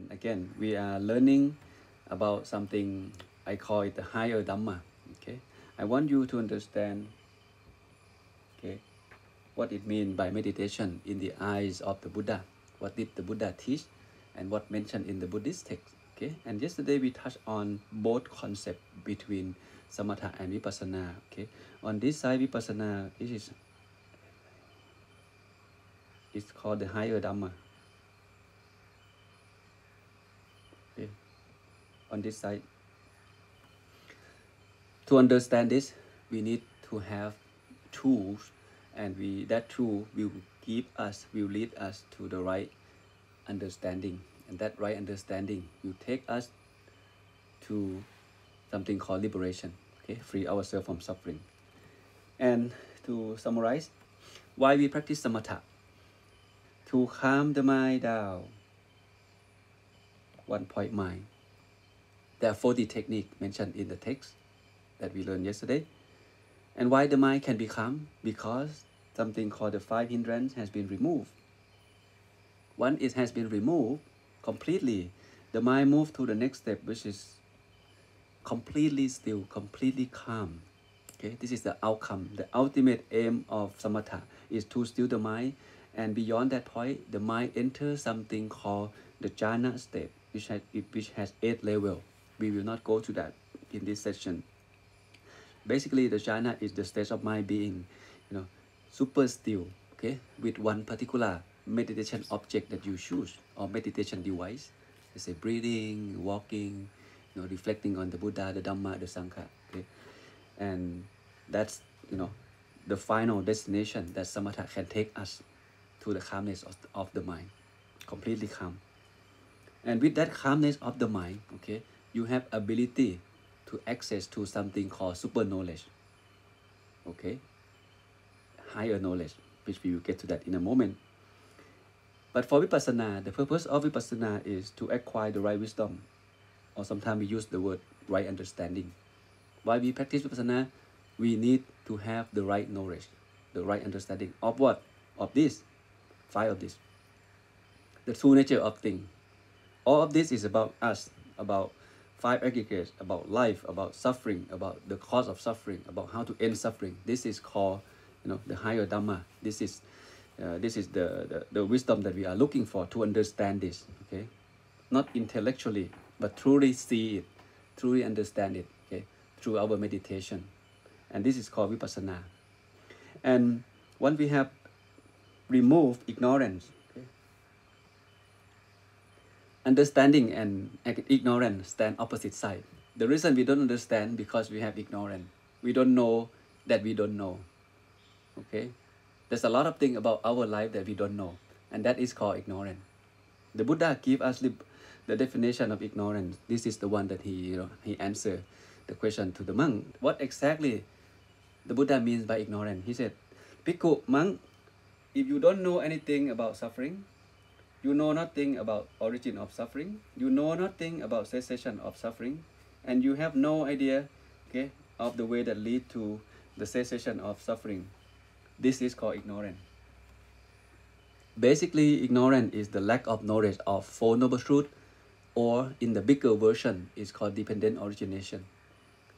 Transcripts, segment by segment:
And again, we are learning about something, I call it the higher Dhamma. Okay, I want you to understand, okay, what it means by meditation in the eyes of the Buddha. What did the Buddha teach, and what mentioned in the Buddhist text. Okay, and yesterday we touched on both concepts between samatha and vipassana. Okay, on this side vipassana it's called the higher Dhamma. Okay, on this side. To understand this, we need to have tools, and that tool will lead us to the right understanding, and that right understanding will take us to something called liberation. Okay, free ourselves from suffering. And to summarize, why we practice samatha? To calm the mind down, one point mind. There are 40 techniques mentioned in the text that we learned yesterday. And why the mind can be calm? Because something called the 5 hindrance has been removed. Once it has been removed completely, the mind moves to the next step, which is completely still, completely calm. Okay, this is the outcome. The ultimate aim of samatha is to still the mind, and beyond that point, the mind enters something called the jhana state, which has 8 levels. We will not go to that in this session. Basically, the jhana is the state of mind being, super still, okay, with one particular meditation object that you choose, or meditation device. Let's say breathing, walking, reflecting on the Buddha, the Dhamma, the Sangha. Okay, and that's the final destination that samatha can take us to the calmness of the mind, completely calm. And with that calmness of the mind, okay, you have ability to access to something called super knowledge. Okay, higher knowledge, which we will get to that in a moment. But for vipassana, the purpose of vipassana is to acquire the right wisdom, or sometimes we use the word right understanding. Why we practice vipassana? We need to have the right knowledge, the right understanding of what? Of this, 5 of this. The true nature of things. All of this is about us, about 5 aggregates, about life, about suffering, about the cause of suffering, about how to end suffering. This is called, the higher Dhamma. This is the wisdom that we are looking for to understand this. Okay, not intellectually, but truly see it, truly understand it. Okay, through our meditation, and this is called vipassana. And once we have removed ignorance, okay, understanding and ignorance stand opposite side. The reason we don't understand because we have ignorance. We don't know that we don't know. Okay, there's a lot of things about our life that we don't know, and that is called ignorance. The Buddha gave us the definition of ignorance. This is the one that he answered the question to the monk. What exactly the Buddha means by ignorance? He said, Bhikkhu, monk, if you don't know anything about suffering, you know nothing about origin of suffering, you know nothing about cessation of suffering, and you have no idea, okay, of the way that lead to the cessation of suffering. This is called ignorance. Basically, ignorance is the lack of knowledge of 4 Noble Truths, or in the bigger version, it's called dependent origination.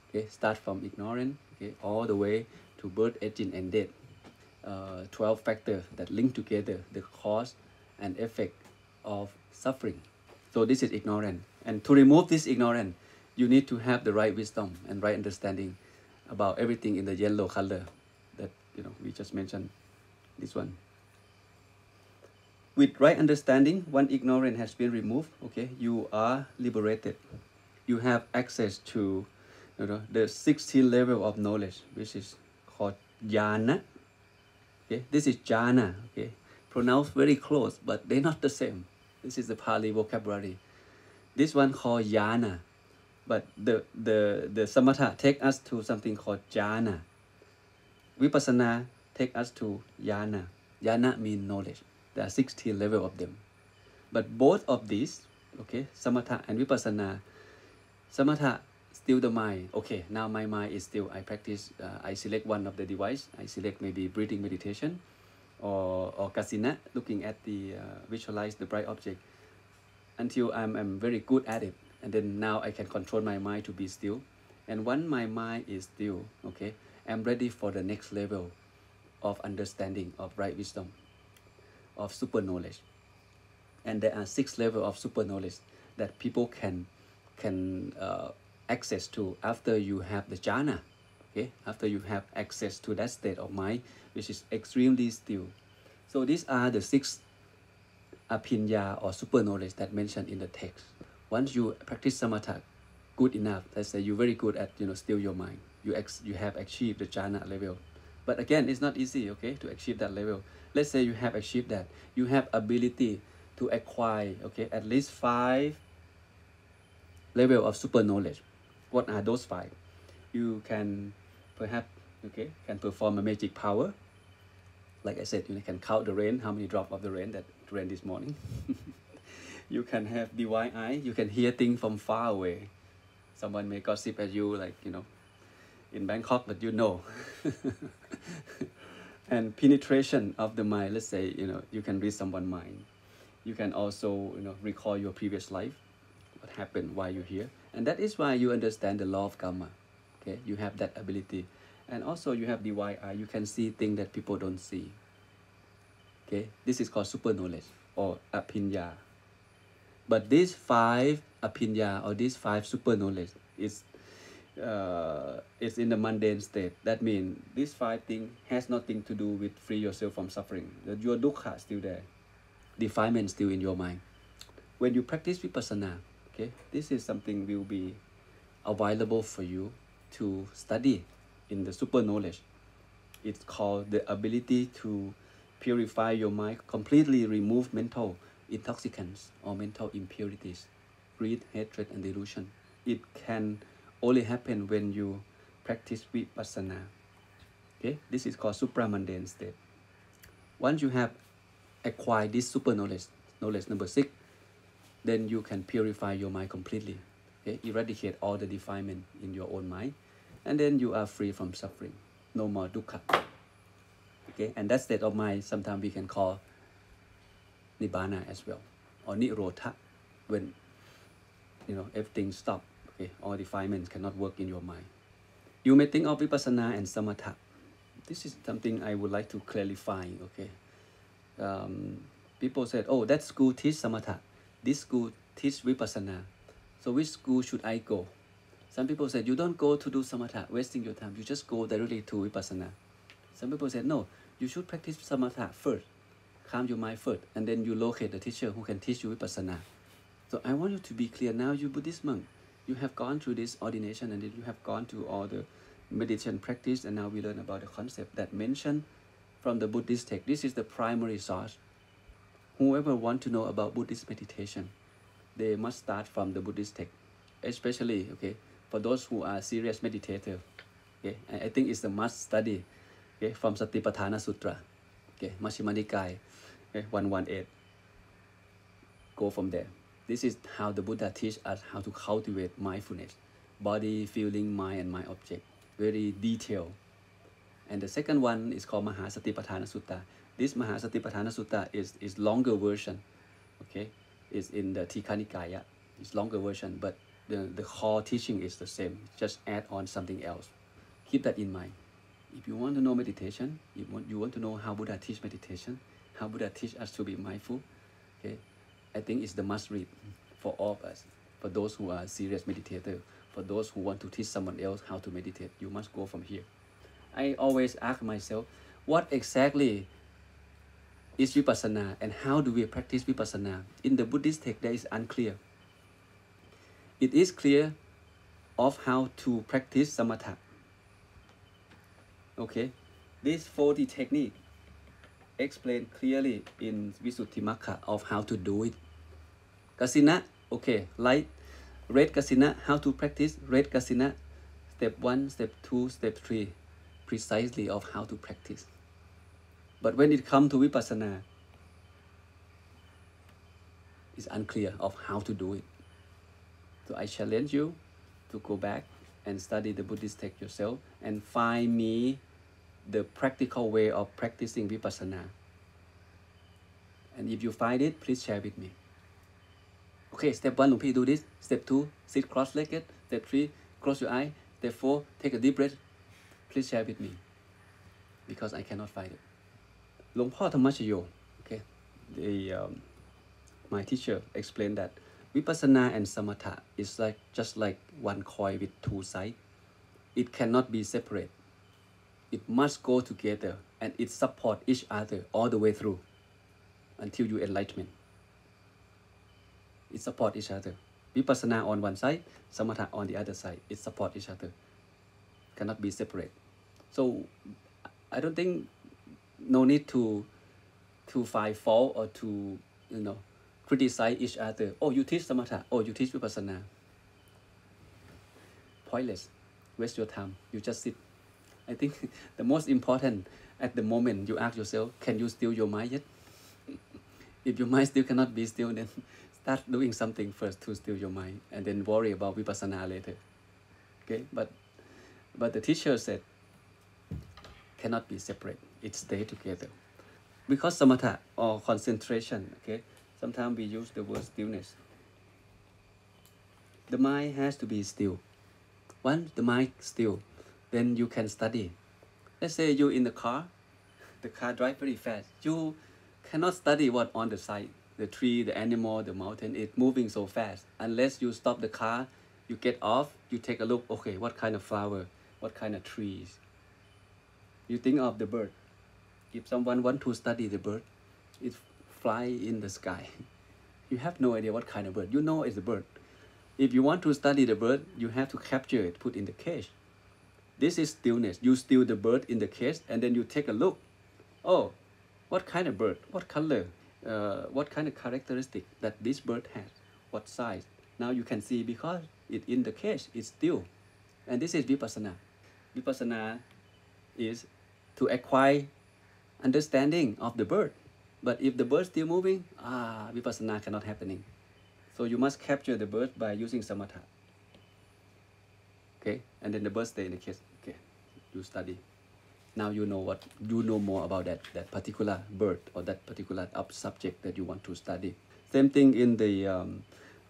Okay, start from ignorance, okay, all the way to birth, aging, and death. 12 factors that link together the cause and effect of suffering. So this is ignorance. And to remove this ignorance, you need to have the right wisdom and right understanding about everything in the yellow color that we just mentioned. This one. With right understanding, when ignorance has been removed, okay, you are liberated. You have access to the 16th level of knowledge, which is called jhana. Okay, this is jhana. Okay, pronounced very close, but they're not the same. This is the Pali vocabulary. This one called jhana, but the samatha take us to something called jhana. Vipassana take us to jhana. Jhana means knowledge. There are 16 levels of them. But both of these, okay, samatha and vipassana, samatha still the mind. Okay, now my mind is still. I practice. I select one of the device. I select maybe breathing meditation, or kasina, looking at the visualize the bright object. until I'm very good at it. And then now I can control my mind to be still. And once my mind is still, okay, I'm ready for the next level of understanding, of right wisdom, of super knowledge. And there are 6 levels of super knowledge that people can access to after you have the jhana. Okay, after you have access to that state of mind, which is extremely still. So these are the 6 apinya or super knowledge that mentioned in the text. Once you practice samatha good enough, let's say you're very good at still your mind, you have achieved the jhana level. But again, it's not easy, okay, to achieve that level. Let's say you have achieved that, you have ability to acquire, okay, at least 5 level of super knowledge. What are those 5? You can perhaps, okay, can perform a magic power. Like I said, you can count the rain, how many drops of the rain that rained this morning. You can have divine eye, you can hear things from far away. Someone may gossip at you, like, in Bangkok, but And penetration of the mind, let's say, you can read someone's mind. You can also, recall your previous life, what happened while you're here. And that is why you understand the law of karma. Okay, you have that ability. And also you have divine eye, you can see things that people don't see. Okay, this is called super knowledge or apinya. But these 5 apinya or these 5 super knowledge is in the mundane state. That means these 5 things has nothing to do with free yourself from suffering. Your dukkha is still there. Defilement still in your mind. When you practice vipassana, okay, this is something will be available for you to study in the super knowledge. It's called the ability to purify your mind, completely remove mental intoxicants or mental impurities, greed, hatred, and delusion. It can only happen when you practice vipassana. Okay, this is called supramundane state. Once you have acquired this super knowledge, knowledge number 6, then you can purify your mind completely. Okay, eradicate all the defilement in your own mind, and then you are free from suffering. No more dukkha. Okay, and that state of mind sometimes we can call nibbana as well, or nirodha, when everything stops. Okay, all defilements cannot work in your mind. You may think of vipassana and samatha. This is something I would like to clarify. Okay, people said, "Oh, that school teach samatha. This school teach vipassana. So which school should I go?" Some people said, "You don't go to do samatha, wasting your time. You just go directly to vipassana." Some people said, "No, you should practice samatha first, calm your mind first, and then you locate the teacher who can teach you vipassana." So I want you to be clear now. You Buddhist monk, you have gone through this ordination, and then you have gone through all the meditation practice, and now we learn about the concept that mentioned from the Buddhist text. This is the primary source. Whoever wants to know about Buddhist meditation, they must start from the Buddhist text, especially, okay, for those who are serious meditators. Okay, I think it's a must study. Okay, from Satipatthana Sutra. Okay, Majjhima Nikaya, okay, 118. Go from there. This is how the Buddha teach us how to cultivate mindfulness, body, feeling, mind, and mind object. Very detailed. And the second one is called Mahasatipatthana Sutta. This Mahasatipatthana Sutta is longer version. Okay, it's in the Tikha Nikaya. It's longer version, but the core teaching is the same. Just add on something else. Keep that in mind. If you want to know meditation, you want to know how Buddha teach meditation, how Buddha teach us to be mindful, okay, I think it's the must read for all of us. For those who are serious meditators, for those who want to teach someone else how to meditate, you must go from here. I always ask myself, what exactly is vipassana and how do we practice vipassana? In the Buddhist text, that is unclear. It is clear of how to practice samatha. Okay, this 40 technique explained clearly in Visuddhimagga of how to do it. Kasina, okay, like red kasina, how to practice red kasina, step 1, step 2, step 3, precisely of how to practice. But when it comes to vipassana, it's unclear of how to do it. So I challenge you to go back and study the Buddhist text yourself and find me the practical way of practicing vipassana. And if you find it, please share with me. Okay, step 1, Luang Pi, do this. Step 2, sit cross-legged. Step 3, close your eye. Step 4, take a deep breath. Please share with me, because I cannot find it. Luang Phor Thanajayo, okay, my teacher explained that vipassana and samatha is just like one coin with two sides. It cannot be separate. It must go together, and it support each other all the way through until you enlightenment. It support each other. Vipassana on one side, samatha on the other side. It support each other. Cannot be separate. So I don't think no need to find fault or to criticize each other. Oh, you teach samatha. Oh, you teach vipassana. Pointless. Waste your time. You just sit. I think the most important at the moment, you ask yourself, can you still your mind yet? If your mind still cannot be still, then start doing something first to still your mind, and then worry about vipassana later. Okay, but the teacher said cannot be separate. It stay together. Because samatha or concentration, okay, sometimes we use the word stillness. The mind has to be still. Once the mind still, then you can study. Let's say you in the car drive very fast. You cannot study what on the side, the tree, the animal, the mountain. It's moving so fast. Unless you stop the car, you get off, you take a look. Okay, what kind of flower, what kind of trees? You think of the bird. If someone want to study the bird, it fly in the sky. You have no idea what kind of bird. You know it's a bird. If you want to study the bird, you have to capture it, put in the cage. This is stillness. You still the bird in the cage, and then you take a look. Oh, what kind of bird? What color? What kind of characteristic that this bird has? What size? Now you can see because it's in the cage, it's still. And this is vipassana. Vipassana is to acquire understanding of the bird. But if the bird still moving, vipassana cannot happening. So you must capture the bird by using samatha. Okay, and then the bird stay in the cage. Okay, you study. Now you know more about that particular bird or that particular subject that you want to study. Same thing in the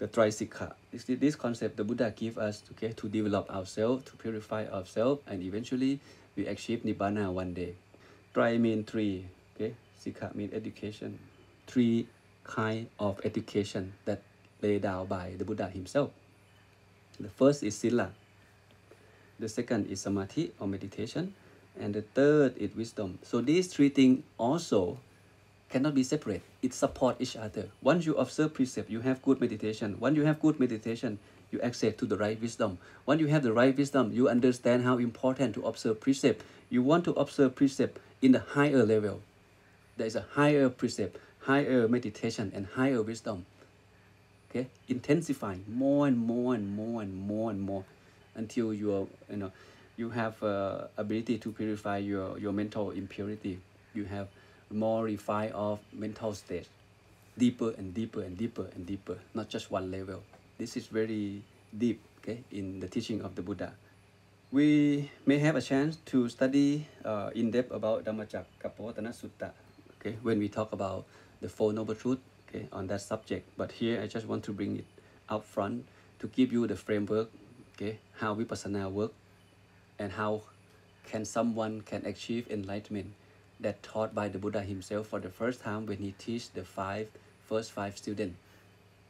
Trisikha. This concept the Buddha give us, okay, to develop ourselves, to purify ourselves, and eventually we achieve nibbana one day. Tri mean three, okay. Sikha mean education. Three kind of education that laid down by the Buddha himself. The first is sila. The second is samadhi or meditation. And the third is wisdom. So these three things also cannot be separate. It support each other. Once you observe precept, you have good meditation. Once you have good meditation, you access to the right wisdom. Once you have the right wisdom, you understand how important to observe precept. You want to observe precept in the higher level. There is a higher precept, higher meditation, and higher wisdom. Okay, intensifying more and more and more and more and more until you have ability to purify your mental impurity. You have more refined of mental state, deeper and deeper and deeper and deeper, not just one level. This is very deep, okay, in the teaching of the Buddha. We may have a chance to study in depth about Dhammacakkappavattana Sutta, okay, when we talk about the Four Noble Truths, okay, on that subject. But here I just want to bring it up front to give you the framework, okay, how vipassana works and how someone can achieve enlightenment that taught by the Buddha himself for the first time when he teach the first five students,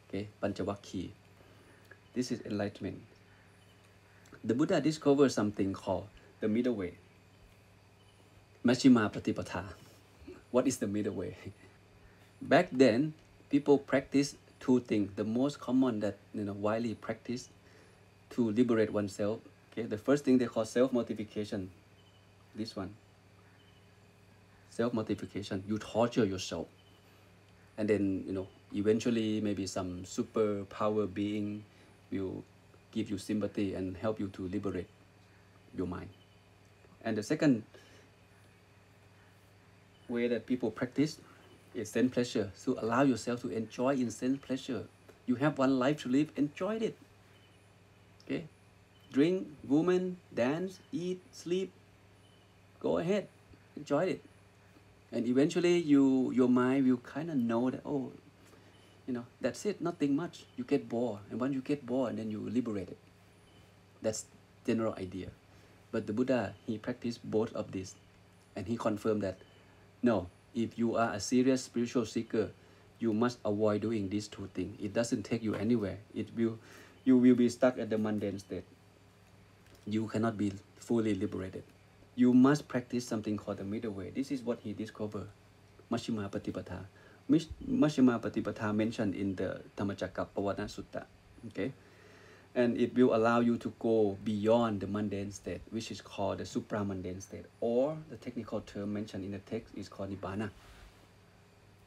okay, Panchavakkhya. This is enlightenment. The Buddha discovered something called the middle way. Majjhima Pratipada. What is the middle way? Back then, people practice two things. The most common that widely practiced to liberate oneself. Okay, the first thing they call self-mortification. This one. Self-mortification. You torture yourself. And then, eventually maybe some super power being will give you sympathy and help you to liberate your mind. And the second way that people practice is sense pleasure. So allow yourself to enjoy in sense pleasure. You have one life to live, enjoy it. Okay? Drink, woman, dance, eat, sleep. Go ahead, enjoy it. And eventually your mind will kind of know that, oh, That's it, nothing much. You get bored, and once you get bored, and then you liberate it. That's general idea. But the Buddha, he practiced both of this, and he confirmed that, no, if you are a serious spiritual seeker, you must avoid doing these two things. It doesn't take you anywhere. You will be stuck at the mundane state. You cannot be fully liberated. You must practice something called the middle way. This is what he discovered, Majjhima Patipatha. Majjhima Patipatha mentioned in the Dhammacakkappavattana Sutta. Okay? And it will allow you to go beyond the mundane state, which is called the supramundane state, or the technical term mentioned in the text is called Nibbana.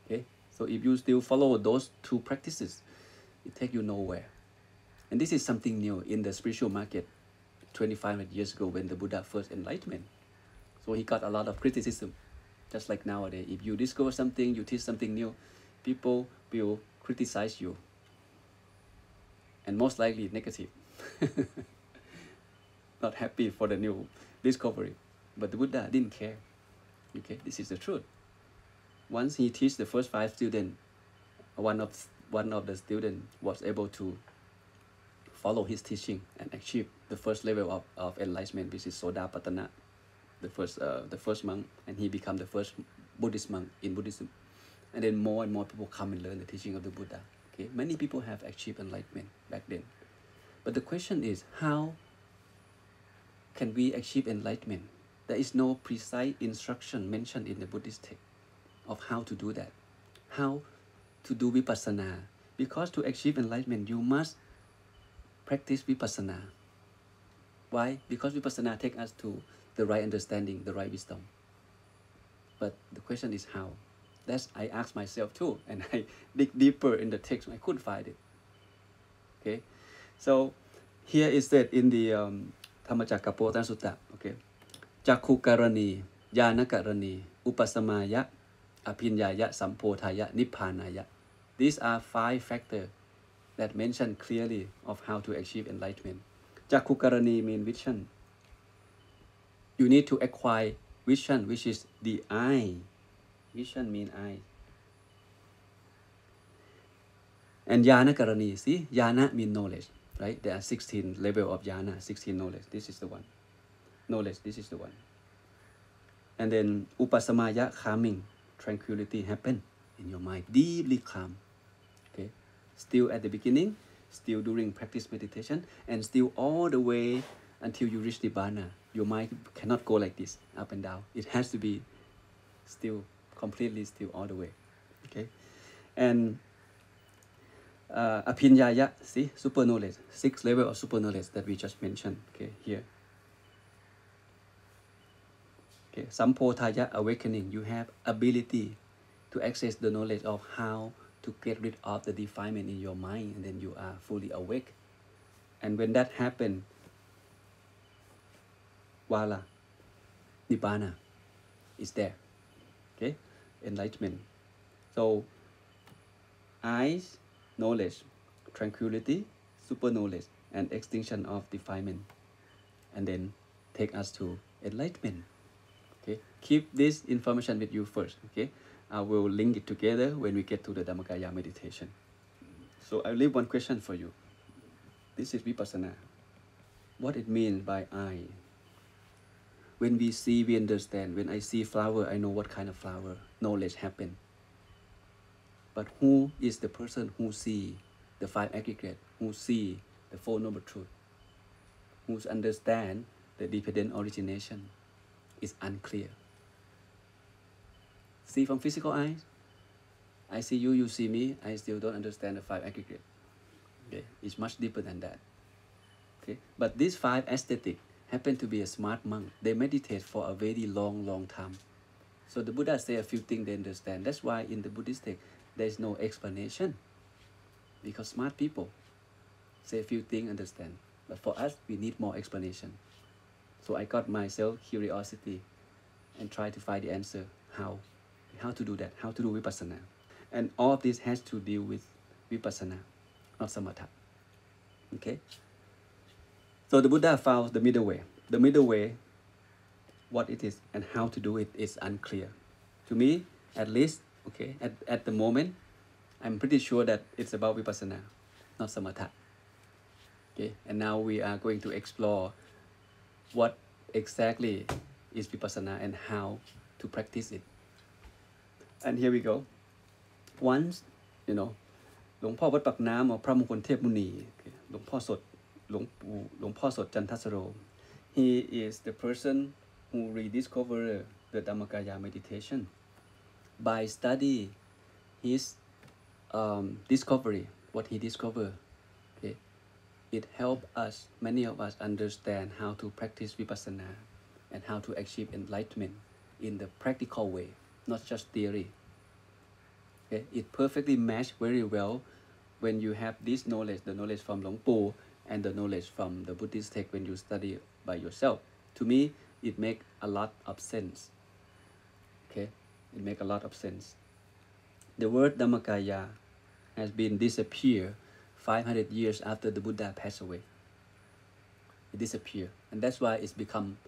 Okay? So if you still follow those two practices, it takes you nowhere. And this is something new in the spiritual market 2,500 years ago when the Buddha first enlightenment. So he got a lot of criticism. Just like nowadays, if you discover something, you teach something new, people will criticize you. And most likely negative. Not happy for the new discovery. But the Buddha didn't care. Okay, this is the truth. Once he teach the first 5 students, one of the students was able to follow his teaching and achieve the first level of enlightenment, which is Sodapatana, the first monk, and he became the first Buddhist monk in Buddhism. And then more and more people come and learn the teaching of the Buddha. Okay? Many people have achieved enlightenment back then. But the question is, how can we achieve enlightenment? There is no precise instruction mentioned in the Buddhist text of how to do that. How to do vipassana. Because to achieve enlightenment, you must practice vipassana. Why? Because vipassana takes us to the right understanding, the right wisdom. But the question is how? That's I asked myself too, and I dig deeper in the text. I couldn't find it. Okay, so here is said in the Dhammacakkappavattana Sutta. Okay, Jakku karani, Jana karani, Upasamaya, Apinyaya, Sampodhaya, Nippanaya. These are 5 factors that mention clearly of how to achieve enlightenment. Jakku karani means vision. You need to acquire vision, which is the eye. Vision means eye. And jhana karani, see, jhana means knowledge, right? There are 16 levels of jhana, 16 knowledge. This is the one. Knowledge, this is the one. And then upasamaya, calming, tranquility happen in your mind, deeply calm. Okay, still at the beginning, still during practice meditation, and still all the way until you reach Nibbana. Your mind cannot go like this, up and down. It has to be still, completely still all the way. Okay, and apinyaya, see, super knowledge, 6 levels of super knowledge that we just mentioned. Okay, here. Okay, sampodhaya, awakening. You have ability to access the knowledge of how to get rid of the defilement in your mind, and then you are fully awake. And when that happens, voila, Nibbana is there. Okay, enlightenment. So, eyes, knowledge, tranquility, super knowledge, and extinction of defilement, and then take us to enlightenment. Okay, keep this information with you first. Okay, I will link it together when we get to the Dhammakaya meditation. So I'll leave one question for you. This is vipassana. What it means by eye? When we see, we understand. When I see flower, I know what kind of flower. Knowledge happen. But who is the person who see the 5 aggregate, who see the 4 noble truth, who understand the dependent origination, is unclear. See from physical eyes, I see you, you see me, I still don't understand the 5 aggregate. Okay, it's much deeper than that. Okay, but these 5 aesthetic happen to be a smart monk. They meditate for a very long time. So the Buddha say a few things they understand. That's why in the Buddhist text, there is no explanation. Because smart people say a few things, understand. But for us, we need more explanation. So I got myself curiosity and try to find the answer. How to do that, how to do vipassana. And all of this has to deal with vipassana, not samatha. Okay? So the Buddha found the middle way. The middle way, what it is and how to do it is unclear. To me, at least, okay, at the moment, I'm pretty sure that it's about vipassana, not samatha. Okay, and now we are going to explore what exactly is vipassana and how to practice it. And here we go. Once, you know, หลวงพ่อวัดปากน้ำ or Phramongkolthepmuni, okay, หลวงพ่อสด หลวงพ่อสด Candasaro, he is the person who rediscovered the Dhammakaya meditation. By study his discovery, what he discovered, okay, it helped us, many of us, understand how to practice vipassana and how to achieve enlightenment in the practical way, not just theory. Okay? It perfectly matched very well when you have this knowledge, the knowledge from Luang Phor and the knowledge from the Buddhist text when you study by yourself. To me, it makes a lot of sense. Okay, it makes a lot of sense. The word Dhammakaya has been disappeared 500 years after the Buddha passed away. It disappeared, and that's why it's become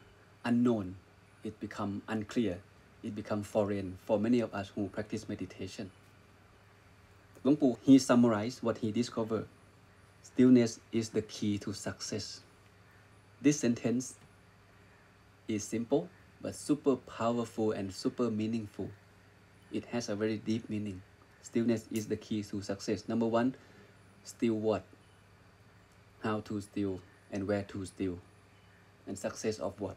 unknown. It become unclear. It become foreign for many of us who practice meditation. Luang Phor, he summarized what he discovered. Stillness is the key to success. This sentence is simple, but super powerful and super meaningful. It has a very deep meaning. Stillness is the key to success. Number one, still what? How to still and where to still? And success of what?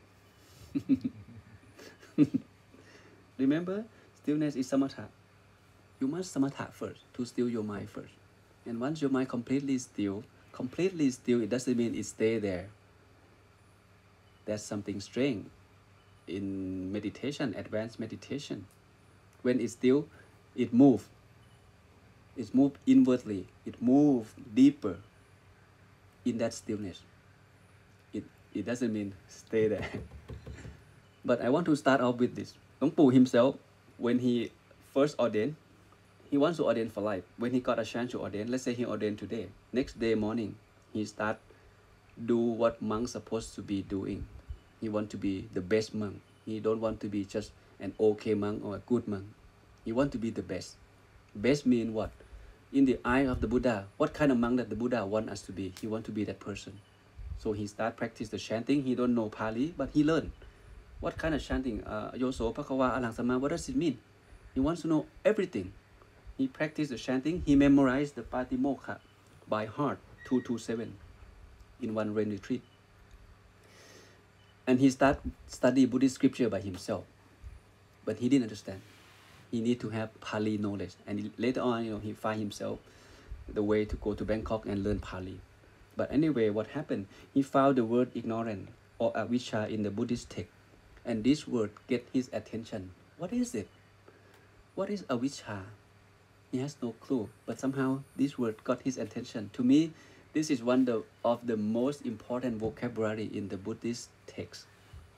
Remember, stillness is samatha. You must samatha first, to still your mind first. And once your mind completely still, it doesn't mean it stay there. That's something strange in meditation, advanced meditation. When it's still, it moves. It moves inwardly. It moves deeper in that stillness. It doesn't mean stay there. But I want to start off with this. Luang Phor himself, when he first ordained, he wants to ordain for life. When he got a chance to ordain, let's say he ordained today. Next day morning, he start do what monks supposed to be doing. He want to be the best monk. He don't want to be just an okay monk or a good monk. He want to be the best. Best mean what? In the eye of the Buddha, what kind of monk that the Buddha want us to be? He want to be that person. So he start practice the chanting. He don't know Pali, but he learn. What kind of chanting? Yoso, Pakawa, Arahang, Samma, what does it mean? He wants to know everything. He practiced the chanting. He memorized the Patimokkha by heart, 227, in one rain retreat. And he start study Buddhist scripture by himself. But he didn't understand. He need to have Pali knowledge. And later on, he find himself the way to go to Bangkok and learn Pali. But anyway, what happened? He found the word ignorant or avijja in the Buddhist text. And this word get his attention. What is it? What is avijja? He has no clue, but somehow this word got his attention. To me, this is one of the most important vocabulary in the Buddhist text,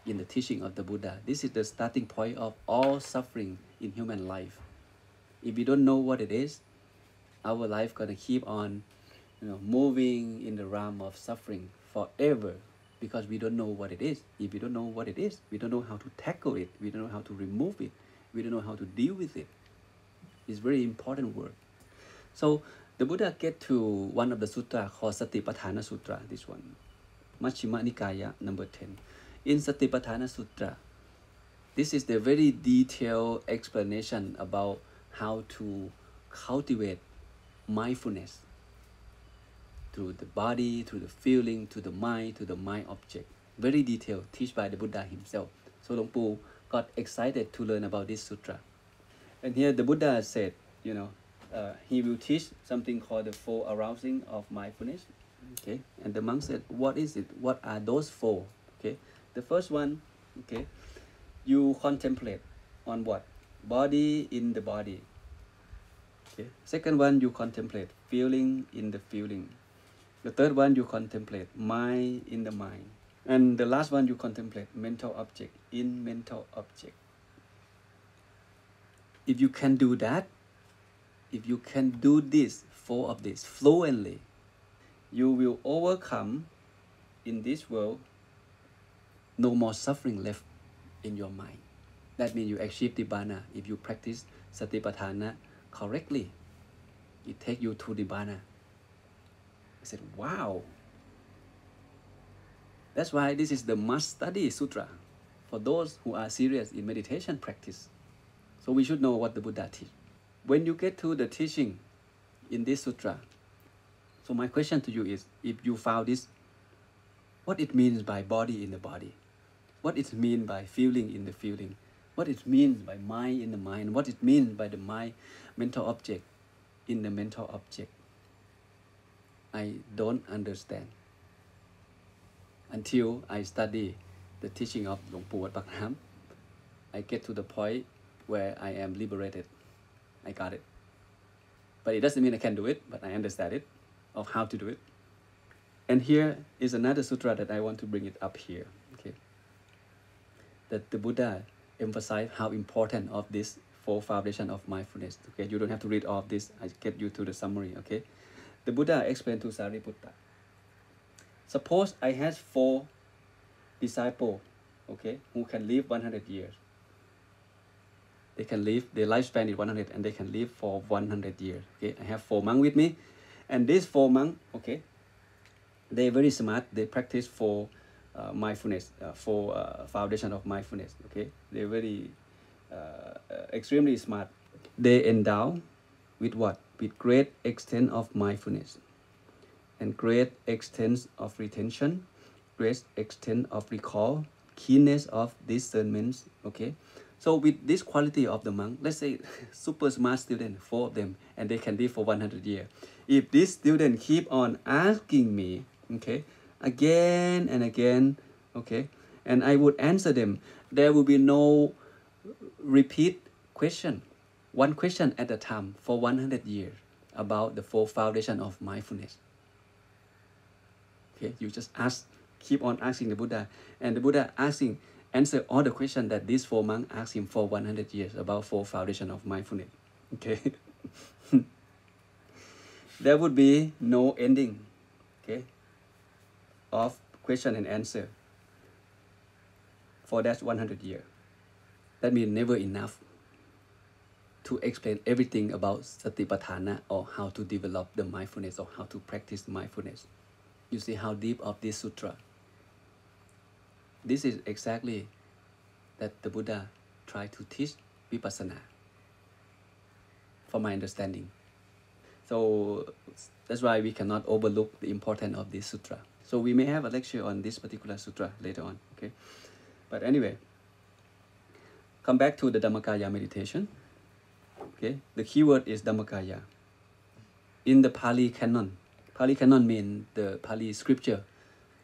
in the teaching of the Buddha. This is the starting point of all suffering in human life. If we don't know what it is, our life gonna keep on, moving in the realm of suffering forever, because we don't know what it is. If we don't know what it is, we don't know how to tackle it. We don't know how to remove it. We don't know how to deal with it. It's very important word. So the Buddha get to one of the sutra called Satipatthana Sutra, this one. Majjhima Nikaya, number 10. In Satipatthana Sutra, this is the very detailed explanation about how to cultivate mindfulness through the body, through the feeling, to the mind object. Very detailed, taught by the Buddha himself. So Luang Phor got excited to learn about this sutra. And here the Buddha said, he will teach something called the four arousing of mindfulness. Okay, and the monk said, what is it? What are those four? Okay, the first one, okay, you contemplate on what? Body in the body. Okay. Second one, you contemplate feeling in the feeling. The third one, you contemplate mind in the mind. And the last one, you contemplate mental object in mental object. If you can do that, if you can do this, four of this fluently, you will overcome in this world no more suffering left in your mind. That means you achieve Nibbana if you practice Satipatthana correctly. It takes you to Nibbana. I said, wow. That's why this is the must-study sutra for those who are serious in meditation practice. So we should know what the Buddha teach. When you get to the teaching in this sutra, so my question to you is, if you found this, what it means by body in the body, what it means by feeling in the feeling, what it means by mind in the mind, what it means by the mind mental object in the mental object, I don't understand until I study the teaching of Luang Phor Sodh Candasaro. I get to the point where I am liberated. I got it. But it doesn't mean I can do it, but I understand it, of how to do it. And here is another sutra that I want to bring it up here. Okay, that the Buddha emphasized how important of this four foundation of mindfulness. Okay, you don't have to read all of this. I get you to the summary. Okay, the Buddha explained to Sariputta. Suppose I have 4 disciples, okay, who can live 100 years. They can live, their lifespan is 100 and they can live for 100 years. Okay, I have 4 monks with me, and these 4 monks, okay, they're very smart. They practice for mindfulness, for foundation of mindfulness. Okay, they're very extremely smart. They endow with what? With great extent of mindfulness, and great extent of retention, great extent of recall, keenness of discernment. Okay, so with this quality of the monk, let's say super smart student, 4 of them, and they can live for 100 years. If this student keep on asking me, okay, again and again, okay, and I would answer them, there will be no repeat question, one question at a time for 100 years about the 4 foundation of mindfulness. Okay, you just ask, keep on asking the Buddha, and the Buddha answer all the questions that these 4 monks asked him for 100 years about 4 foundation of mindfulness. Okay, there would be no ending, okay, of question and answer for that 100 years. That means never enough to explain everything about Satipatthana, or how to develop the mindfulness, or how to practice mindfulness. You see how deep of this sutra. This is exactly that the Buddha tried to teach vipassana, from my understanding. So that's why we cannot overlook the importance of this sutra. So we may have a lecture on this particular sutra later on. Okay, but anyway, come back to the Dhammakaya meditation. Okay, the keyword is Dhammakaya. In the Pali canon means the Pali scripture.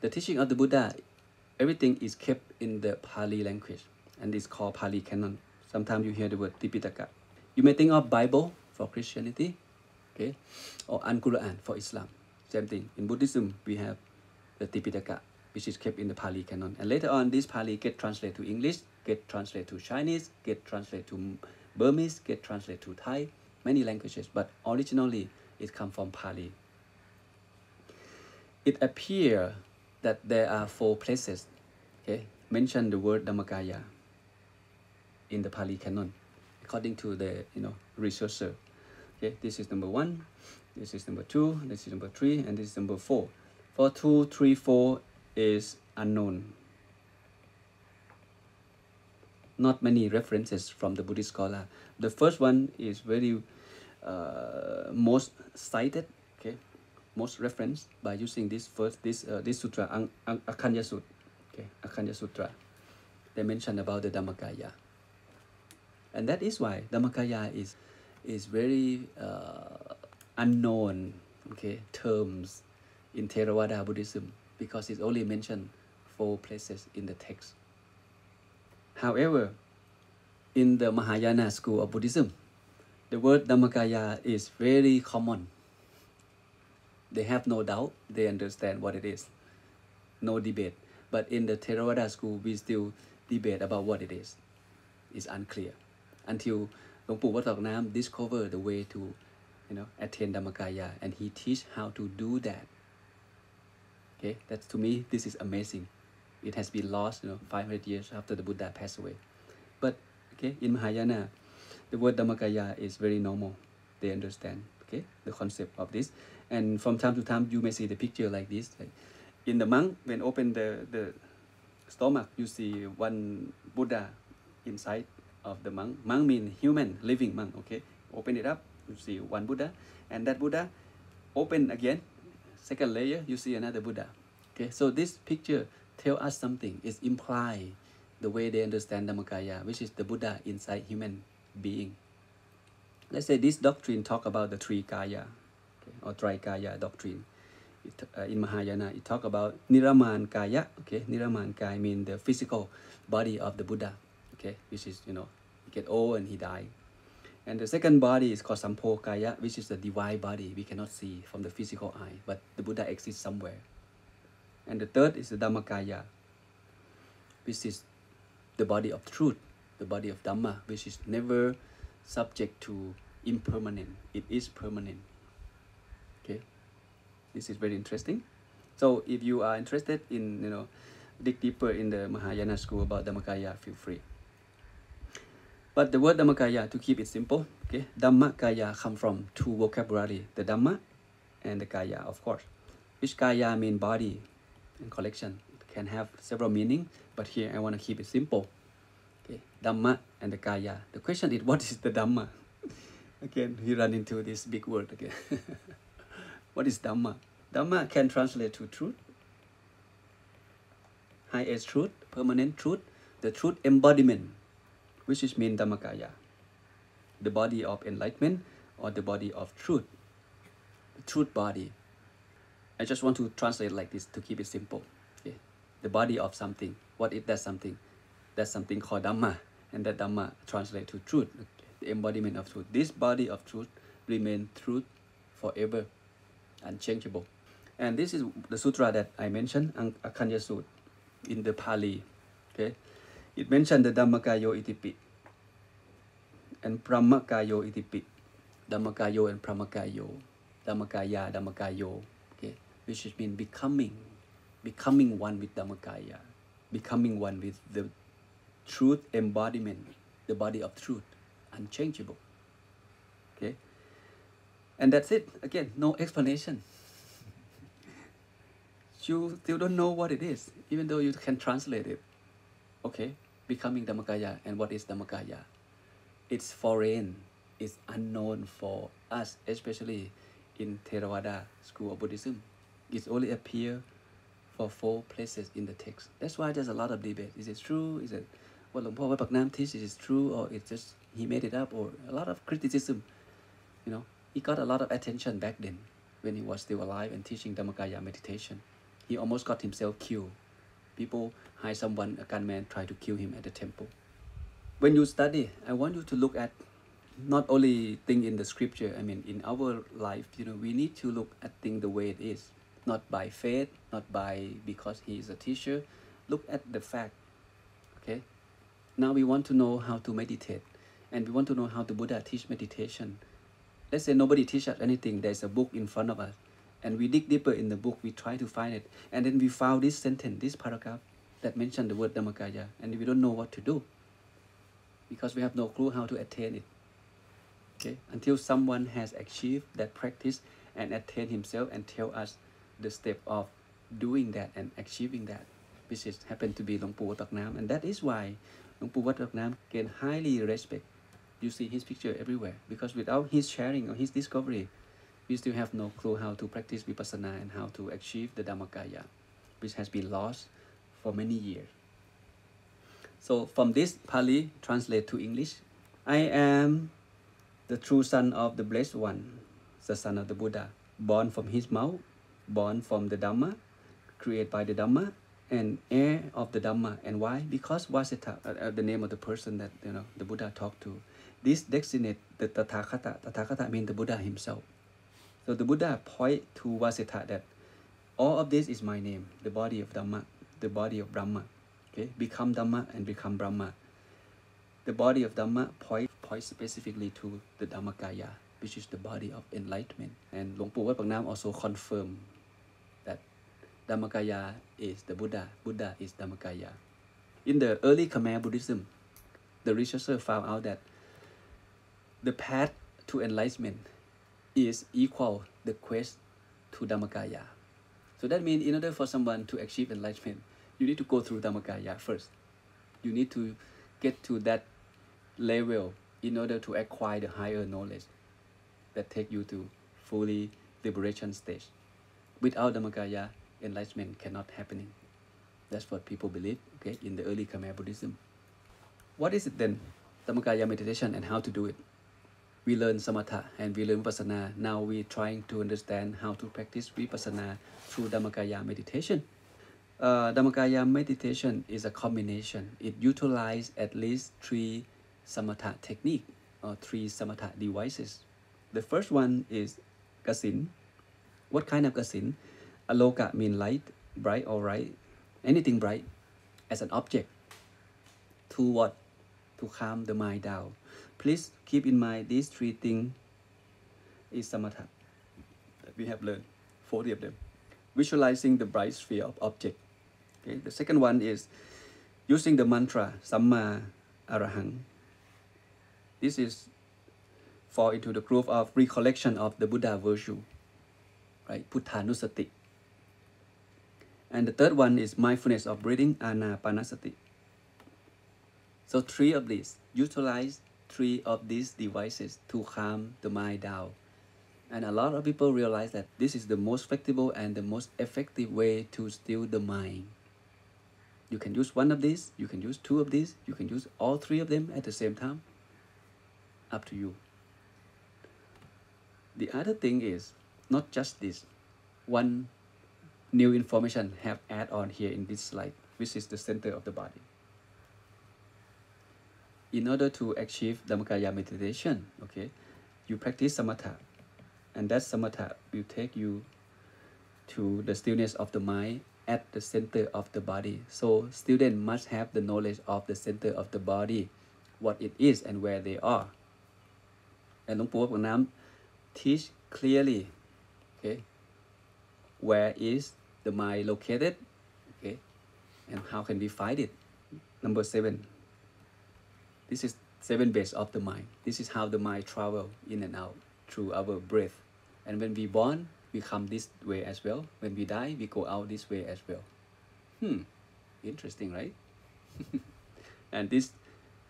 The teaching of the Buddha, everything is kept in the Pali language, and it's called Pali canon. Sometimes you hear the word Tipitaka. You may think of Bible for Christianity, okay, or Al-Quran for Islam. Same thing. In Buddhism, we have the Tipitaka, which is kept in the Pali canon. And later on, this Pali get translated to English, get translated to Chinese, get translated to Burmese, get translated to Thai, many languages, but originally it comes from Pali. It appears that there are 4 places, okay, mention the word Dhammakaya in the Pali canon, according to the researcher. Okay, this is number 1, this is number 2, this is number 3, and this is number 4. For 2, 3, 4 is unknown. Not many references from the Buddhist scholar. The first one is very most cited, okay, most referenced by using this sutra, Akanya Sutra. Okay, Akanya Sutra. They mention about the Dhammakaya, and that is why Dhammakaya is very unknown, okay, terms in Theravada Buddhism, because it's only mentioned 4 places in the text. However, in the Mahayana school of Buddhism, the word Dhammakaya is very common. They have no doubt, they understand what it is. No debate. But in the Theravada school, we still debate about what it is. It's unclear. Until Luang Phor Sodh Candasaro discovered the way to attain Dhammakaya, and he teach how to do that. Okay, that's, to me, this is amazing. It has been lost 500 years after the Buddha passed away. But okay, in Mahayana, the word Dhammakaya is very normal. They understand. okay, the concept of this. And from time to time, you may see the picture like this. Like in the monk, when open the stomach, you see one Buddha inside of the monk. Monk means human, living monk, okay? Open it up, you see one Buddha. And that Buddha, open again, second layer, you see another Buddha. Okay, so this picture tell us something. It implies the way they understand Dhammakaya, which is the Buddha inside human being. Let's say this doctrine talk about the three kaya, okay, or Trikaya doctrine. In Mahayana, it talk about Niraman Kaya. Okay, Niraman Kaya means the physical body of the Buddha. Okay, which is, he get old and he die. And the second body is called Sampo Kaya, which is the divine body we cannot see from the physical eye, but the Buddha exists somewhere. And the third is the Dhammakaya, which is the body of truth, the body of Dhamma, which is never subject to impermanent. It is permanent. Okay, this is very interesting. So if you are interested in, dig deeper in the Mahayana school about Dhammakaya, feel free. But the word Dhammakaya, to keep it simple, okay, Dhammakaya come from two vocabulary, the Dhamma and the Kaya, of course. Which Kaya mean body and collection. It can have several meanings, but here I want to keep it simple. Okay, Dhamma and the Kaya. The question is, what is the Dhamma? Again, we run into this big word again. What is Dhamma? Dhamma can translate to truth, highest truth, permanent truth, the truth embodiment, which is mean Dhammakaya, the body of enlightenment or the body of truth, the truth body. I just want to translate like this to keep it simple. Okay, the body of something. What is that something? That's something called Dhamma, and that Dhamma translate to truth, the embodiment of truth. This body of truth remain truth forever, unchangeable. And this is the sutra that I mentioned, Akanya Sutra, in the Pali. Okay, it mentioned the Dhammakayo itipi and Phramongkolthepmuni itipi, Dhammakayo and Phramongkolthepmuni, Dhammakaya, Dhammakayo. Okay, which means becoming one with Dhammakaya, becoming one with the truth embodiment, the body of truth, unchangeable. Okay, and that's it. Again, no explanation. You still don't know what it is, even though you can translate it. Okay, becoming Dhammakaya. And what is Dhammakaya? It's foreign, it's unknown for us, especially in Theravada school of Buddhism. It only appears for 4 places in the text. That's why there's a lot of debate. Is it true? Is it what Luang Phor Sodh teaches is true, or it's just he made it up? Or a lot of criticism. He got a lot of attention back then when he was still alive and teaching Dhammakaya meditation. He almost got himself killed. People hire someone, a gunman, try to kill him at the temple. When you study, I want you to look at not only thing in the scripture. I mean, in our life, we need to look at things the way it is, not by faith, not because he is a teacher. Look at the fact. Okay. Now we want to know how to meditate, and we want to know how the Buddha teach meditation. Let's say nobody teaches us anything. There's a book in front of us, and we dig deeper in the book. We try to find it, and then we found this sentence, this paragraph that mentioned the word Dhammakaya, and we don't know what to do because we have no clue how to attain it. Okay, until someone has achieved that practice and attained himself and tell us the step of doing that and achieving that, which is happened to be Luang Phor Sodh Candasaro. And that is why Luang Phor Sodh Candasaro can highly respect. You see his picture everywhere, because without his sharing or his discovery, we still have no clue how to practice vipassana and how to achieve the Dhammakaya, which has been lost for many years. So from this Pali, translate to English. I am the true son of the Blessed One, the son of the Buddha, born from his mouth, born from the Dhamma, created by the Dhamma, and heir of the Dhamma. And why? Because Vasita, the name of the person that the Buddha talked to. This designate the Tathagata. Tathagata means the Buddha himself. So the Buddha point to Vasita that all of this is my name, the body of Dhamma, the body of Brahma. Okay, become Dhamma and become Brahma. The body of Dhamma point specifically to the Dhammakaya, which is the body of enlightenment. And Luang Phor Sodh Candasaro also confirmed that Dhammakaya is the Buddha, Buddha is Dhammakaya. In the early Khmer Buddhism, the researcher found out that the path to enlightenment is equal the quest to Dhammakaya. So that means in order for someone to achieve enlightenment, you need to go through Dhammakaya first. You need to get to that level in order to acquire the higher knowledge that take you to fully liberation stage. Without Dhammakaya, enlightenment cannot happening. That's what people believe, okay, in the early Khmer Buddhism. What is it then, Dhammakaya meditation, and how to do it? We learn samatha and we learn vipassana. Now we're trying to understand how to practice vipassana through Dhammakaya meditation. Dhammakaya meditation is a combination. It utilizes at least 3 samatha technique or 3 samatha devices. The first one is kasin. What kind of kasin? Aloka means light, bright or bright, anything bright as an object. To what? To calm the mind down. Please keep in mind these 3 things is samatha that we have learned, 40 of them. Visualizing the bright sphere of object. Okay. The second one is using the mantra Samma Arahang. This is fall into the group of recollection of the Buddha virtue, right? Puttanusati. And the third one is mindfulness of breathing, Anapanasati. So 3 of these, utilize 3 of these devices to calm the mind down. And a lot of people realize that this is the most flexible and the most effective way to still the mind. You can use 1 of these, you can use 2 of these, you can use all 3 of them at the same time. Up to you. The other thing is not just this. One new information have add on here in this slide, which is the center of the body. In order to achieve Dhammakaya meditation, okay, you practice samatha, and that samatha will take you to the stillness of the mind at the center of the body. So student must have the knowledge of the center of the body, what it is and where they are. And Luang Phor Sodh teach clearly, okay, where is the mind located, okay, and how can we find it. Number 7. This is 7 base of the mind. This is how the mind travel in and out through our breath. And when we born, we come this way as well. When we die, we go out this way as well. Interesting, right? And this,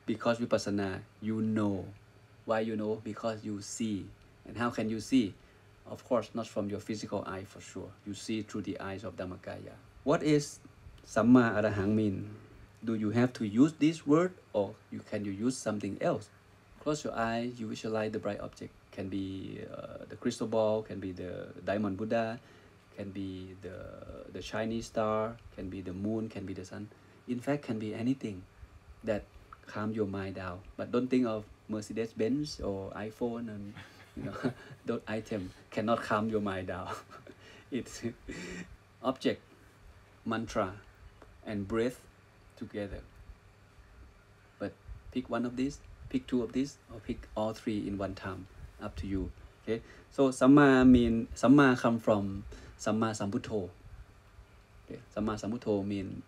because vipassana, you know. Why you know? Because you see. And how can you see? Of course, not from your physical eye for sure. You see through the eyes of Dhammakaya. What is Samma Arahang mean? Do you have to use this word, or can you use something else? Close your eyes, you visualize the bright object. Can be the crystal ball, can be the diamond Buddha, can be the Chinese star, can be the moon, can be the sun. In fact, can be anything that calm your mind down. But don't think of Mercedes-Benz or iPhone, and those items cannot calm your mind down. It's object, mantra, and breath together. But pick 1 of these, pick 2 of these, or pick all 3 in one time. Up to you. Okay. So Samma come from Samma Sambuddho. Okay. Samma Sambuddho mean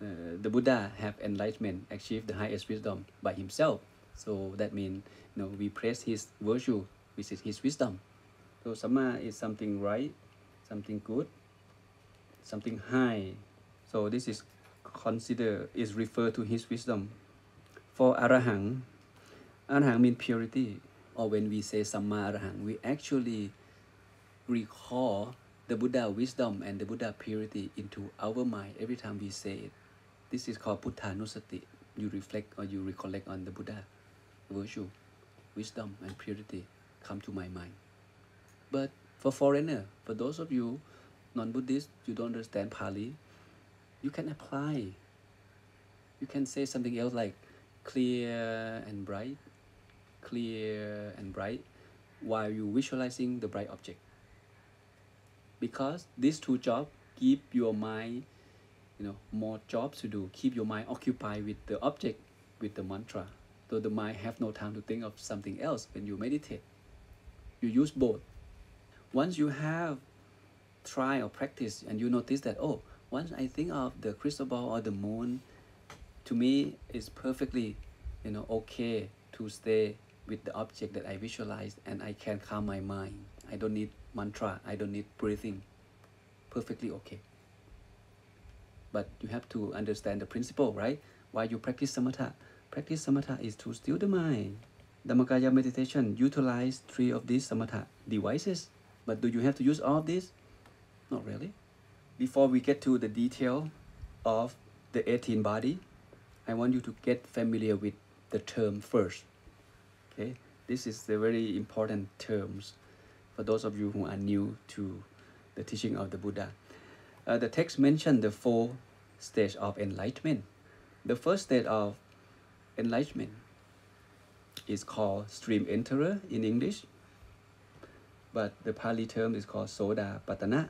the Buddha have enlightenment, achieve the highest wisdom by himself. So that means we praise his virtue, which is his wisdom. So Samma is something right, something good, something high. So this is referred to his wisdom. For Arahang, Arahang means purity. Or when we say Samma Arahang, we actually recall the Buddha wisdom and the Buddha purity into our mind every time we say it. This is called Puttanusati. You reflect or you recollect on the Buddha virtue, wisdom and purity come to my mind. But for foreigner, for those of you non-Buddhist, you don't understand Pali, you can apply. You can say something else like clear and bright, while you visualizing the bright object. Because these 2 jobs keep your mind, more jobs to do, keep your mind occupied with the object, with the mantra. So the mind have no time to think of something else when you meditate. You use both. Once you have tried or practice and you notice that, once I think of the crystal ball or the moon, to me it's perfectly, okay to stay with the object that I visualize, and I can calm my mind. I don't need mantra, I don't need breathing. Perfectly okay. But you have to understand the principle, right? Why you practice samatha? Practice samatha is to still the mind. Dhammakaya meditation utilize 3 of these samatha devices. But do you have to use all of these? Not really. Before we get to the detail of the 18 body, I want you to get familiar with the term first. Okay, this is the very important terms for those of you who are new to the teaching of the Buddha. The text mentioned the 4 stages of enlightenment. The first stage of enlightenment is called stream enterer in English, but the Pali term is called Sodapatana,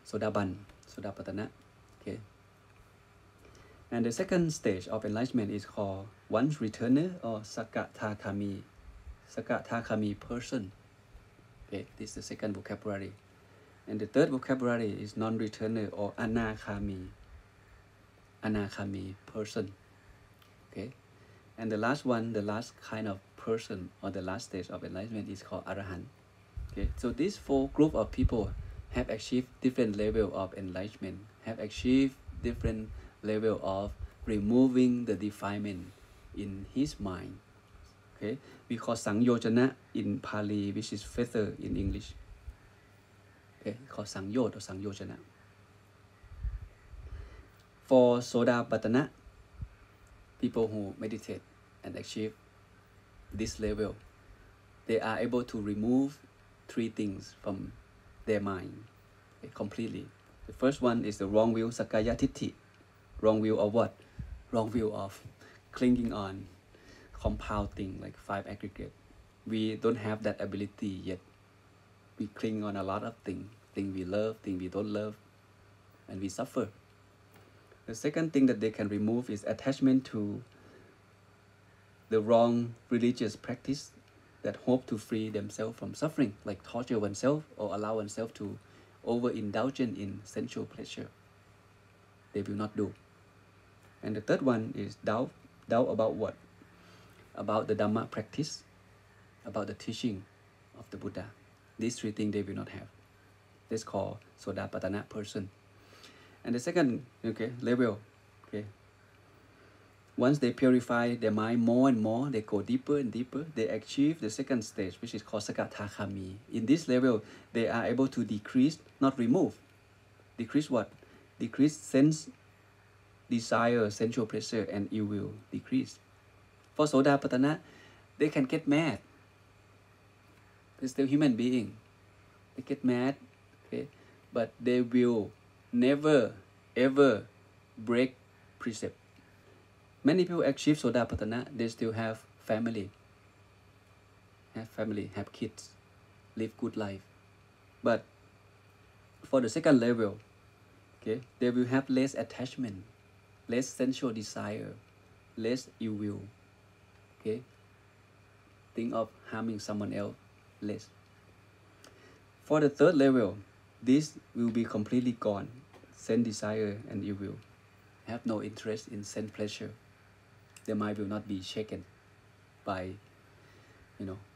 Sodapatana. Okay. And the second stage of enlightenment is called once returner or Sakatakami, Sakatakami person. Okay, this is the second vocabulary. And the third vocabulary is non-returner or Anakami, Anakami person. Okay, and the last one, the last kind of person or the last stage of enlightenment is called Arahant. Okay, so these 4 group of people have achieved different level of enlightenment, have achieved different level of removing the defilement in his mind. Okay, we call Sangyojana in Pali, which is feather in English. Okay, called Sangyod or Sangyojana. For Sodapatana, people who meditate and achieve this level, they are able to remove 3 things from their mind, okay, completely. The first one is the wrong view, Sakaya Titti. Wrong view of what? Wrong view of clinging on compound thing like 5 aggregate. We don't have that ability yet. We cling on a lot of things we love, things we don't love, and we suffer. The second thing that they can remove is attachment to the wrong religious practice that hope to free themselves from suffering, like torture oneself or allow oneself to overindulge in sensual pleasure. They will not do. And the third one is doubt. Doubt about what? About the Dhamma practice, about the teaching of the Buddha. These 3 things they will not have. That's called Sodapatana person. And the second, okay, level, okay. Once they purify their mind more and more, they go deeper and deeper, they achieve the second stage, which is called Sakatakami. In this level, they are able to decrease, not remove. Decrease what? Decrease sense, desire, sensual pleasure, and ill will decrease. For Sodapatana, they can get mad. They're still human being. They get mad, okay, but they will never ever break precept. Many people achieve Sodapatana, they still have family, have kids, live good life. But for the second level, okay, they will have less attachment, less sensual desire, less ill will. Okay, think of harming someone else less. For the third level, this will be completely gone. Sense desire and ill will. Have no interest in sense pleasure. Their mind will not be shaken by,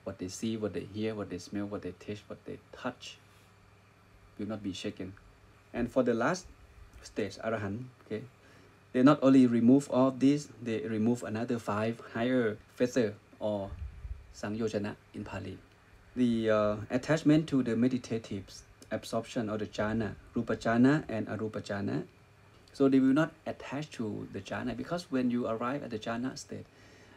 what they see, what they hear, what they smell, what they taste, what they touch. Will not be shaken. And for the last stage, Arahant, okay, they not only remove all of this, they remove another 5 higher feather or Sangyojana in Pali. The attachment to the meditative absorption of the jhana, rupa jhana and arupa jhana. So they will not attach to the jhana, because when you arrive at the jhana state,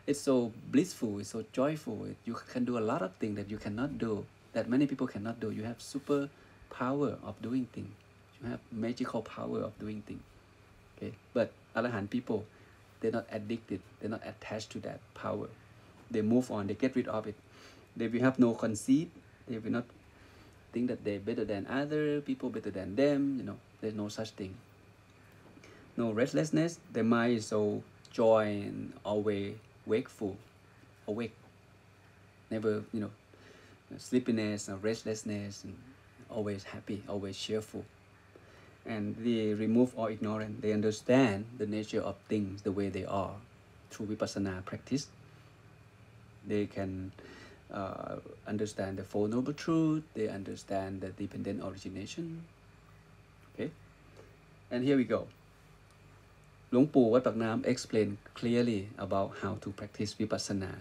it's so blissful, it's so joyful. You can do a lot of things that you cannot do, that many people cannot do. You have super power of doing things. You have magical power of doing things. Okay, but Arahant people, they're not addicted, they're not attached to that power. They move on, they get rid of it. They will have no conceit, they will not think that they're better than other people, better than them, there's no such thing. No restlessness, their mind is so joy and always wakeful, awake. Never, sleepiness or restlessness, and always happy, always cheerful. And they remove all ignorance. They understand the nature of things the way they are through vipassana practice. They can understand the Four Noble Truths. They understand the dependent origination. Okay, and here we go. Luang Pu Wat Pak Nam explained clearly about how to practice vipassana.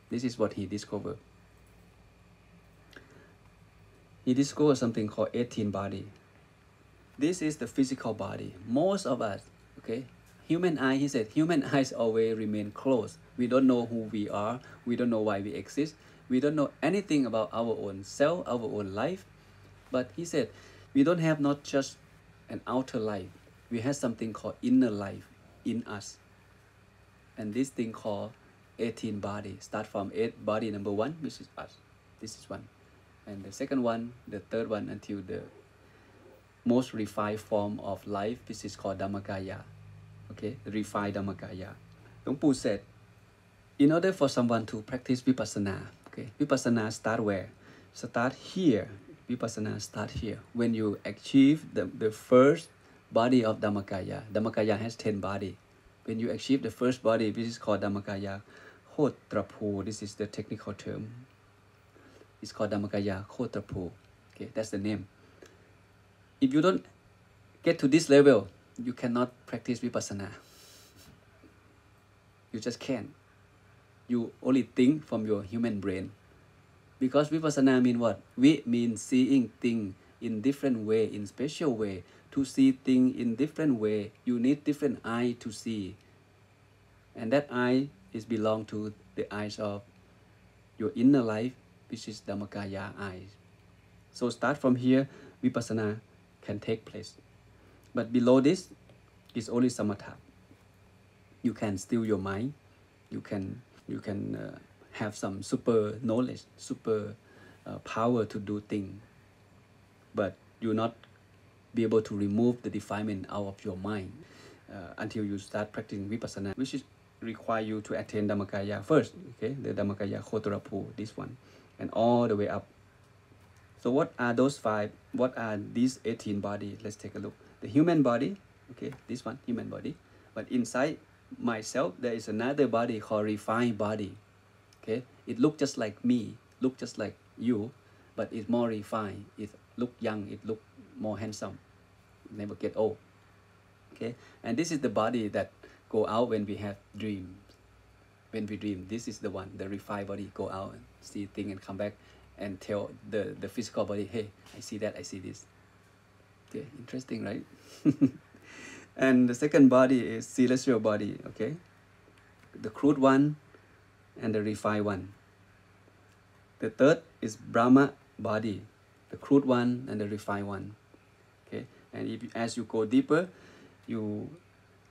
This is what he discovered. He discovered something called 18 body. This is the physical body. Most of us, okay, human eye, he said, human eyes always remain closed. We don't know who we are. We don't know why we exist. We don't know anything about our own self, our own life. But he said, we don't have not just an outer life. We have something called inner life in us. And this thing called 18 body. Start from 8 body number 1, which is us. This is one. And the second one, the third one, until the most refined form of life, this is called Dhammakaya. Okay, the refined Dhammakaya. Luang Pu said, in order for someone to practice vipassana, okay, vipassana start where? Start here. Vipassana start here. When you achieve the first body of Dhammakaya, Dhammakaya has 10 body. When you achieve the first body, this is called Dhammakaya Khotrapu. This is the technical term. It's called Dhammakaya Khotrapu. Okay, that's the name. If you don't get to this level, you cannot practice vipassana. You just can't. You only think from your human brain. Because vipassana means what? Vi means seeing things in different way, in special way. To see things in different way, you need different eye to see. And that eye is belong to the eyes of your inner life, which is Dhammakaya eyes. So start from here, vipassana can take place. But below this is only samatha. You can still your mind. You can have some super knowledge, super power to do things. But you not be able to remove the defilement out of your mind until you start practicing vipassana, which is require you to attain Dhammakaya first. Okay, the Dhammakaya Khotrapu, this one, and all the way up. So what are those 5? What are these 18 body? Let's take a look. The human body, okay, this one, human body. But inside myself, there is another body called refined body. Okay, it looks just like me, look just like you, but it's more refined. It look young, it look more handsome, never get old. Okay, and this is the body that go out when we have dreams. When we dream, this is the one, the refined body go out and see things and come back and tell the physical body, hey, I see that, I see this. Okay, interesting, right? And the second body is celestial body, okay? The crude one and the refined one. The third is Brahma body, the crude one and the refined one. Okay, and if as you go deeper, you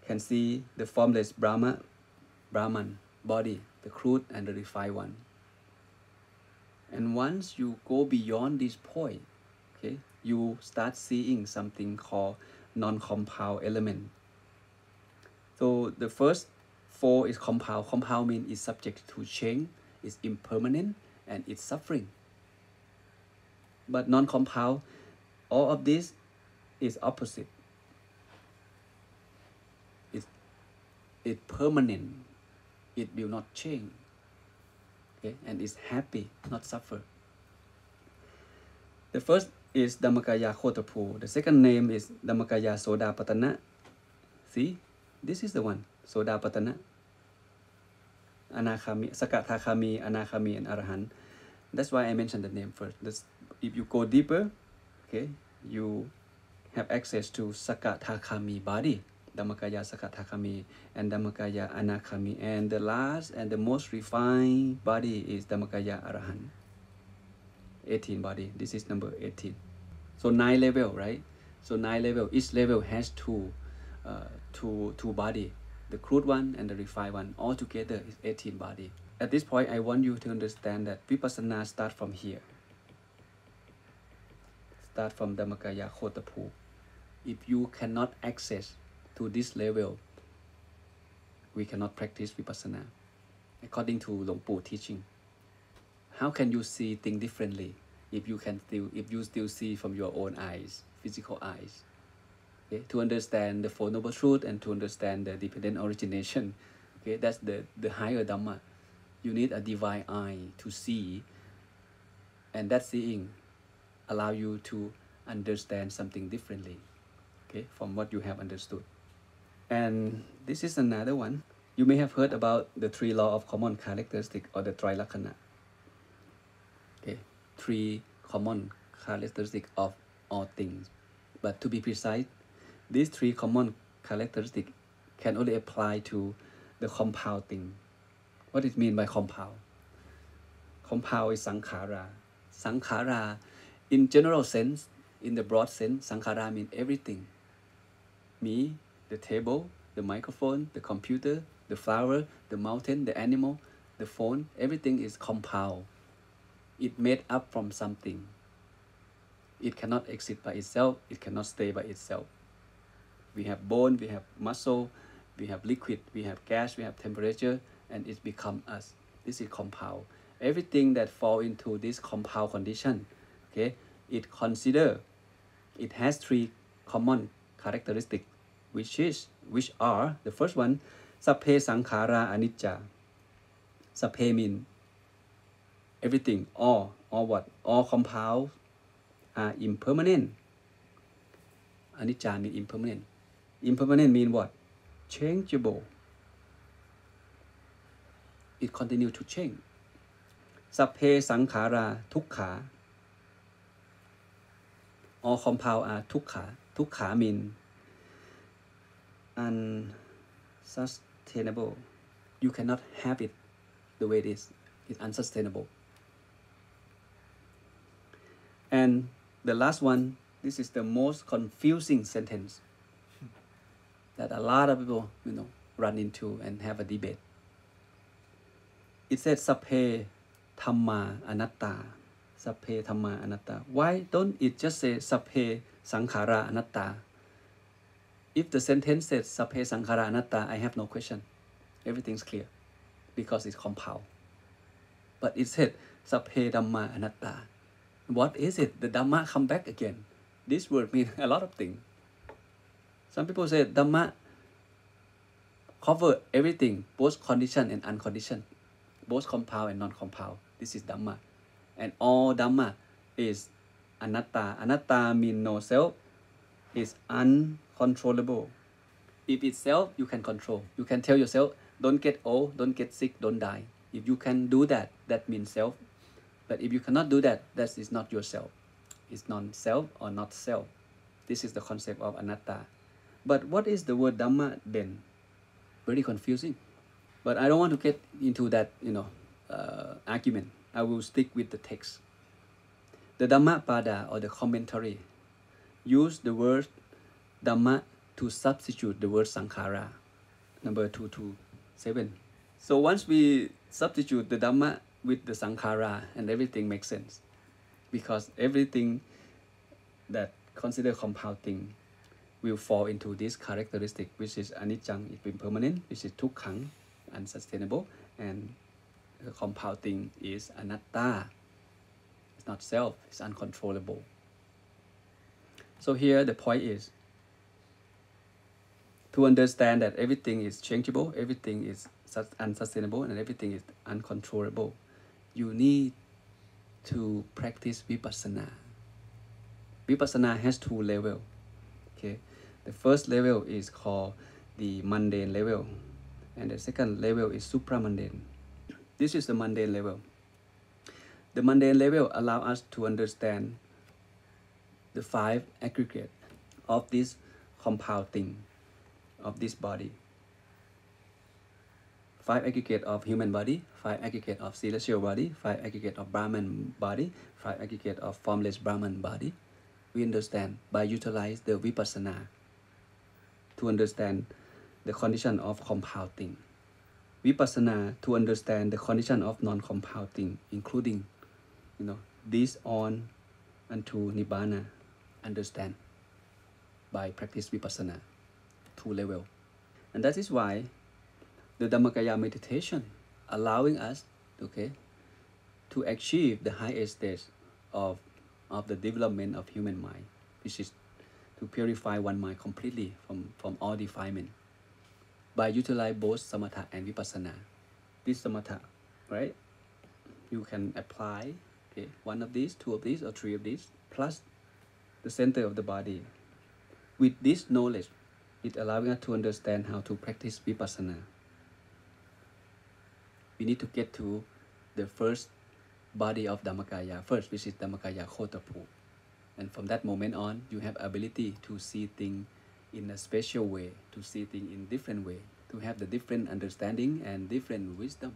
can see the formless Brahman body, the crude and the refined one. And once you go beyond this point, okay, you start seeing something called non-compound element. So the first 4 is compound. Compound means it's subject to change, it's impermanent, and it's suffering. But non-compound, all of this is opposite. It's permanent. It will not change. Okay, and it's happy, not suffer. The first is Dhammakaya Khotrapu. The second name is Dhammakaya Sodapatana. See, this is the one, Sodapatana. Anakami, Sakatakami, Anakami, and Arahant. That's why I mentioned the name first. If you go deeper, okay, you have access to Sakatakami body, Dhammakaya Sakatakami, and Dhammakaya Anakami. And the last and the most refined body is Dhammakaya Arahant. 18 body. This is number 18. So 9 level, right? So 9 level. Each level has two body. The crude one and the refined one. All together is 18 body. At this point, I want you to understand that vipassana start from here. Start from Dhammakaya Khotrapu. If you cannot access to this level, we cannot practice vipassana. According to Luang Pu teaching, how can you see things differently if you still see from your own eyes, physical eyes? Okay? To understand the Four Noble Truths and to understand the dependent origination, okay, that's the higher Dhamma. You need a divine eye to see, and that seeing allow you to understand something differently, okay, from what you have understood. And this is another one. You may have heard about the three laws of common characteristic, or the Trilakkhana. Okay, three common characteristics of all things. But to be precise, these three common characteristics can only apply to the compound thing. What it mean by compound? Compound is sankhara. Sankhara, in general sense, in the broad sense, sankhara means everything. Me, the table, the microphone, the computer, the flower, the mountain, the animal, the phone, everything is compound. It made up from something. It cannot exist by itself. It cannot stay by itself. We have bone, we have muscle, we have liquid, we have gas, we have temperature, and it becomes us. This is compound. Everything that fall into this compound condition, okay, it has three common characteristics, which are the first one, sapphe sankhara anicca. Sapphe mean everything, all what? All compounds are impermanent. Anicca mean impermanent. Impermanent mean what? Changeable. It continues to change. Sapphe sankhara tukkha. All compounds are tukkha. Tukkha mean unsustainable. You cannot have it the way it is. It's unsustainable. And the last one, this is the most confusing sentence that a lot of people, run into and have a debate. It says sapphe dhamma anatta. Sapphe dhamma anatta. Why don't it just say sapphe sankhara anatta? If the sentence says sapphe sankhara anatta, I have no question. Everything's clear because it's compound. But it said sapphe dhamma anatta. What is it? The Dhamma come back again. This word means a lot of things. Some people say Dhamma cover everything, both conditioned and unconditioned, both compound and non-compound. This is Dhamma. And all Dhamma is anatta. Anatta means no self. It's uncontrollable. If it's self, you can control. You can tell yourself, don't get old, don't get sick, don't die. If you can do that, that means self. But if you cannot do that, that is not yourself. It's non-self or not self. This is the concept of anatta. But what is the word Dhamma then? Very confusing. But I don't want to get into that, argument. I will stick with the text. The Dhammapada, or the commentary, use the word Dhamma to substitute the word Sankhara, number 227. So once we substitute the Dhamma with the Sankhara, and everything makes sense. Because everything that consider compound thing will fall into this characteristic, which is aniccang, it's impermanent, which is tukkhang, unsustainable, and the compound thing is anatta. It's not self, it's uncontrollable. So here the point is to understand that everything is changeable, everything is unsustainable, and everything is uncontrollable. You need to practice vipassana. Vipassana has two levels. Okay, the first level is called the mundane level, and the second level is supramundane. This is the mundane level. The mundane level allows us to understand the five aggregates of this compound thing, of this body. Five aggregate of human body, five aggregate of celestial body, five aggregate of Brahman body, five aggregate of formless Brahman body. We understand by utilize the vipassana to understand the condition of compound thing. Vipassana to understand the condition of non-compound thing, including, this on unto nibbana. Understand by practice vipassana, two level, and that is why the Dhammakaya meditation allowing us, to achieve the highest stage of the development of human mind, which is to purify one mind completely from all defilement by utilize both samatha and vipassana. This samatha right? You can apply, okay, one of these, two of these, or three of these, plus the center of the body. With this knowledge, it allowing us to understand how to practice vipassana. We need to get to the first body of Dhammakaya first, which is Dhammakaya Khotapu. And from that moment on, you have ability to see things in a special way, to see things in different way, to have the different understanding and different wisdom,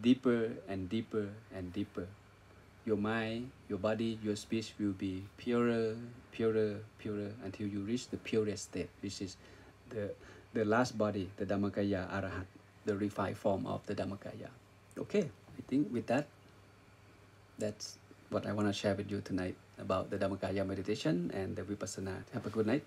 deeper and deeper and deeper. Your mind, your body, your speech will be purer, purer, purer until you reach the purest state, which is the last body, the Dhammakaya Arahant, the refined form of the Dhammakaya. Okay, I think with that, that's what I want to share with you tonight about the Dhammakaya meditation and the vipassana. Have a good night.